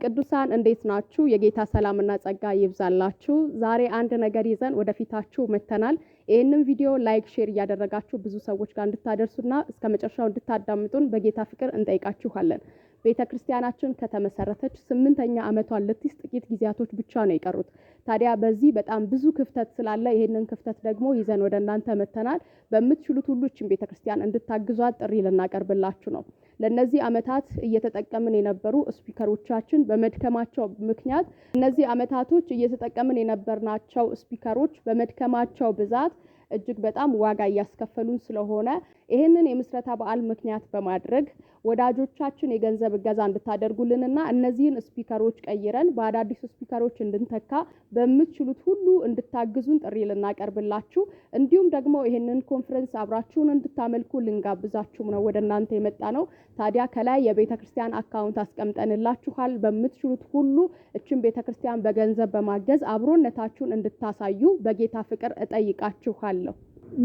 ቅዱሳን እንዴት ናችሁ? የጌታ ሰላምና ጸጋ ይብዛላችሁ። ዛሬ አንድ ነገር ይዘን ወደፊታችሁ መተናል። ይሄንን ቪዲዮ ላይክ ሼር ያደረጋችሁ ብዙ ሰዎች ጋር እንድታደርሱና እስከመጨረሻው እንድታዳምጡን በጌታ ፍቅር እንጠይቃችኋለን። ቤተክርስቲያናችን ከተመሰረተች 8ኛ ዓመቷን ልትይዝ ጥቂት ጊዜያቶች ብቻ ነው የቀሩት። ታዲያ በዚህ በጣም ብዙ ክፍተት ስላለ ይሄንን ክፍተት ደግሞ ይዘን ወደ እናንተ መተናል። በመትችሉት ሁሉ እቺን ቤተክርስቲያን እንድታግዟት ጥሪ ልናቀርብላችሁ ነው። ለነዚህ ዓመታት እየተጠቀምን የነበሩ ስፒከሮቻችን በመድከማቸው ምክንያት እነዚህ ዓመታቶች እየተጠቀምን የነበርናቸው ስፒከሮች በመድከማቸው ብዛት እጅግ በጣም ዋጋ ያስከፈሉን ስለሆነ ይሄንን የምስረታ በዓል ምክንያት በማድረግ ወዳጆቻችን የገንዘብ እገዛ እንድታደርጉልንና እነዚህን ስፒከሮች ቀይረን በአዳዲስ ስፒከሮች እንድንተካ በመትችሉት ሁሉ እንድታግዙን ጥሪ ልናቀርብላችሁ እንዲሁም ደግሞ ይሄንን ኮንፈረንስ አብራችሁን እንድታመልኩ ልንጋብዛችሁ ነው ወደ እናንተ የመጣ ነው። ታዲያ ከላይ የቤተክርስቲያን አካውንት አስቀምጠንላችኋል። በመትችሉት ሁሉ እቺን ቤተክርስቲያን በገንዘብ በማገዝ አብሮነታችሁን እንድታሳዩ በጌታ ፍቅር እጠይቃችኋለሁ።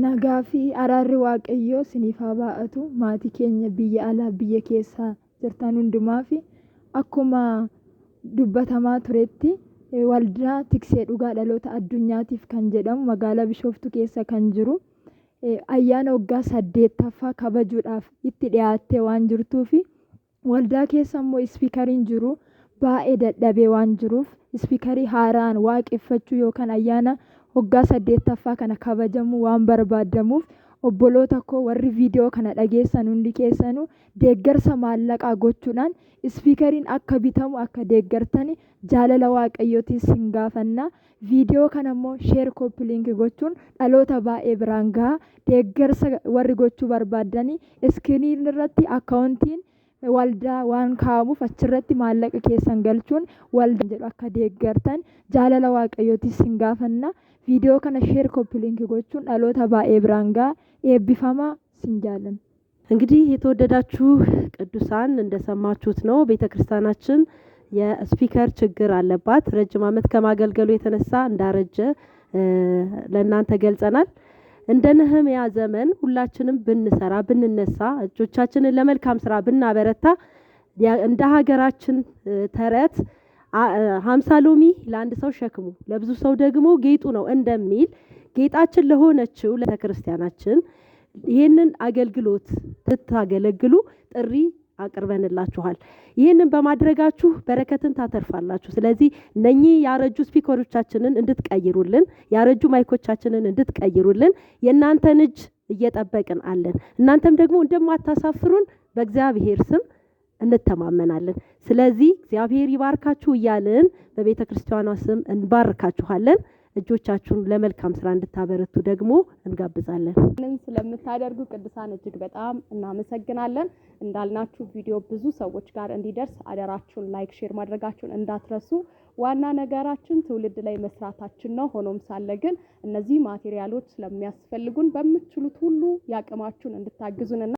ነጋፊ አራሪ ዋቀዮ ስኒፋ ባአቱ ማቲ ኬኛ ብየ አላ ብየ ኬሳ ጅርታን ሁንዱማፊ አኩማ ዱበተማ ቱሬቲ ወልዳ ቲክሴ ዱጋ dhaloota addunyaatiif kan jedhamu magaalaa Bishooftuu keessa kan jiru ayyaana waggaa 8ffaa kabajuudhaaf itti dhiyaattee waan jirtuufi waldaa keessa immoo ispiikariin jiru baay'ee dadhabee waan jiruuf ispiikarii haaraan waaqeffachuu yookaan ayyaana waggaa 8ffaa kana kabajamu waan barbaadamuuf obboloota koo warri viidiyoo kana dhageessan hundi keessanuu deeggarsa maallaqaa gochuudhaan ispiikariin akka bitamu akka deeggartani jaalala waaqayyootiin sin gaafanna. viidiyoo kana immoo sheer kooppi liinki gochuun dhaloota baay'ee biraan gahaa deeggarsa warri gochuu barbaadanii iskiriin irratti akkaawuntiin waldaa waan kaa'amuuf achirratti maallaqa keessan galchuun waldaa jedhu akka deeggartan jaalala waaqayyootiin sin gaafanna. ቪዲዮ ከነ ሼር ኮፒ ሊንክ ጎቹን ዳሎታ ባኤብራንጋ ኤቢፋማ ሲንጃለን። እንግዲህ የተወደዳችሁ ቅዱሳን እንደሰማችሁት ነው ቤተክርስቲያናችን የስፒከር ችግር አለባት። ረጅም ዓመት ከማገልገሉ የተነሳ እንዳረጀ ለእናንተ ገልጸናል። እንደ ነህምያ ዘመን ሁላችንም ብንሰራ ብንነሳ እጆቻችንን ለመልካም ስራ ብናበረታ እንደ ሀገራችን ተረት 50 ሎሚ ለአንድ ሰው ሸክሙ ለብዙ ሰው ደግሞ ጌጡ ነው እንደሚል ጌጣችን ለሆነችው ለቤተክርስቲያናችን ይሄንን አገልግሎት ትታገለግሉ ጥሪ አቅርበንላችኋል። ይሄንን በማድረጋችሁ በረከትን ታተርፋላችሁ። ስለዚህ እነኚህ ያረጁ ስፒከሮቻችንን እንድትቀይሩልን ያረጁ ማይኮቻችንን እንድትቀይሩልን የእናንተን እጅ እየጠበቅን አለን። እናንተም ደግሞ እንደማታሳፍሩን በእግዚአብሔር ስም እንተማመናለን። ስለዚህ እግዚአብሔር ይባርካችሁ እያልን በቤተክርስቲያኗ ስም እንባርካችኋለን። እጆቻችሁን ለመልካም ስራ እንድታበረቱ ደግሞ እንጋብዛለን። ስለምታደርጉ ቅዱሳን እጅግ በጣም እናመሰግናለን። እንዳልናችሁ ቪዲዮ ብዙ ሰዎች ጋር እንዲደርስ አደራችሁን ላይክ ሼር ማድረጋችሁን እንዳትረሱ። ዋና ነገራችን ትውልድ ላይ መስራታችን ነው። ሆኖም ሳለ ግን እነዚህ ማቴሪያሎች ስለሚያስፈልጉን በመትችሉት ሁሉ ያቅማችሁን እንድታግዙንና